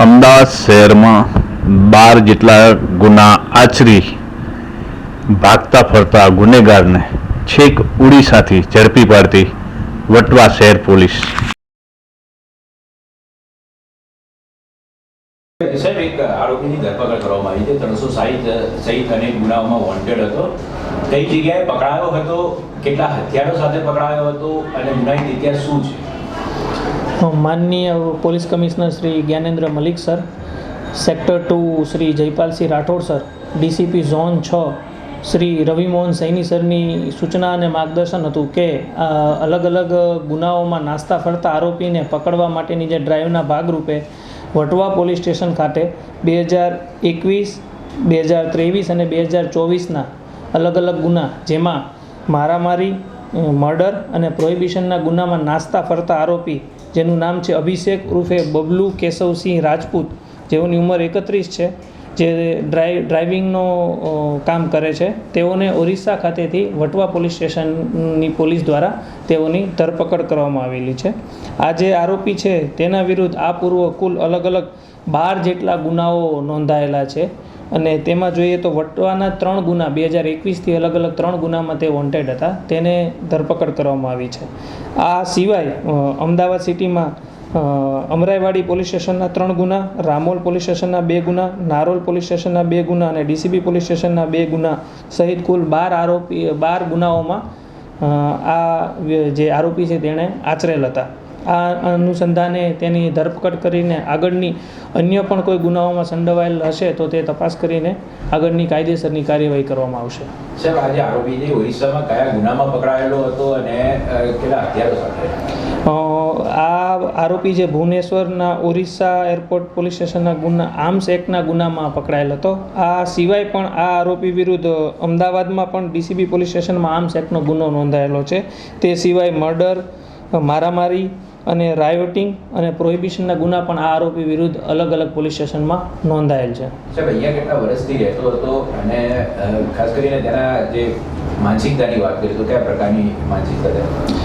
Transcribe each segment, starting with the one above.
અમદાવાદ શહેરમાં 12 જેટલા ગુના આચરી ભાગતા ફરતા ગુનેગારને છેક ઓડિશાથી ઝડપી પાડતી વટવા શહેર પોલીસ. સાહેબ, એક આરોપીની ધરપકડ કરવામાં આવી છે. 360 સહિત અનેક ગુનાઓમાં વોન્ટેડ હતો. કઈ જગ્યાએ પકડાયો હતો, કેટલા હથિયારો સાથે પકડાયો હતો અને ગુનાહિત ઇતિહાસ શું છે? માનનીય police commissioner Shri Gyanendra Malik sir, sector 2 Shri Jaypalsinh Rathod sir, DCP zone 6 Shri Ravimohan Saini સરની સૂચના અને માર્ગદર્શન હતું કે અલગ અલગ ગુનાઓમાં નાસ્તા ફરતા આરોપીને પકડવા માટેની જે ડ્રાઈવના ભાગરૂપે વટવા પોલીસ સ્ટેશન ખાતે 2021, 2023 અને 2024ના અલગ અલગ ગુના, જેમાં મારામારી, મર્ડર અને પ્રોહિબિશનના ગુનામાં નાસ્તા ફરતા આરોપી જેનું નામ છે અભિષેક ઉર્ફે બબલુ કેશવસિંહ રાજપૂત, જેઓની ઉંમર 31 છે, જે ડ્રાઇવિંગનો કામ કરે છે, તેઓને ઓરિસ્સા ખાતેથી વટવા પોલીસ સ્ટેશનની પોલીસ દ્વારા તેઓની ધરપકડ કરવામાં આવેલી છે. આ જે આરોપી છે તેના વિરુદ્ધ આ પૂર્વ કુલ અલગ અલગ 12 જેટલા ગુનાઓ નોંધાયેલા છે અને તેમાં જોઈએ તો વટવાના 3 ગુના 2021થી અલગ અલગ 3 ગુનામાં તે વોન્ટેડ હતા, તેને ધરપકડ કરવામાં આવી છે. આ સિવાય અમદાવાદ સિટીમાં અમરાઈવાડી પોલીસ સ્ટેશનના 3 ગુના, રામોલ પોલીસ સ્ટેશનના 2 ગુના, નારોલ પોલીસ સ્ટેશનના 2 ગુના અને ડીસીબી પોલીસ સ્ટેશનના 2 ગુના સહિત કુલ 12 ગુનાઓમાં આ જે આરોપી છે તેણે આચરેલ હતા. આ અનુસંધાને તેની ધરપકડ કરીને આગળની અન્ય પણ કોઈ ગુનાઓમાં સંડોવાયેલ હશે તો તે તપાસ કરીને આગળની કાયદેસરની કાર્યવાહી કરવામાં આવશે. સાહેબ, આજે આરોપી જે ઓરિસ્સામાં કયા ગુનામાં પકડાયેલો હતો અને કેટલા હથિયારો સાથે? આ આરોપી જે ભુવનેશ્વરના ઓરિસ્સા એરપોર્ટ પોલીસ સ્ટેશનના ગુના આર્મ્સ એક્ટના ગુનામાં પકડાયેલ હતો. આ સિવાય પણ આ આરોપી વિરુદ્ધ અમદાવાદમાં પણ ડીસીબી પોલીસ સ્ટેશનમાં આર્મ્સ એક્ટનો ગુનો નોંધાયેલો છે. તે સિવાય મર્ડર, મારામારી અને રાયોટિંગ અને પ્રોહિબિશનના ગુના પણ આ આરોપી વિરુદ્ધ અલગ અલગ પોલીસ સ્ટેશનમાં નોંધાયેલ છે. સાહેબ, અહીંયા કેટલા વર્ષથી રહેતો હતો અને ખાસ કરીને તેના જે માનસિકતાની વાત કરીએ તો કયા પ્રકારની માનસિકતા હતી?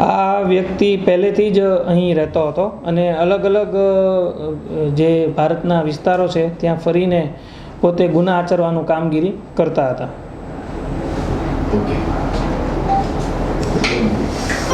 આ વ્યક્તિ પહેલેથી જ અહીં રહેતો હતો અને અલગ અલગ જે ભારતના વિસ્તારો છે ત્યાં ફરીને પોતે ગુના આચરવાનું કામગીરી કરતા હતા. ઓકે.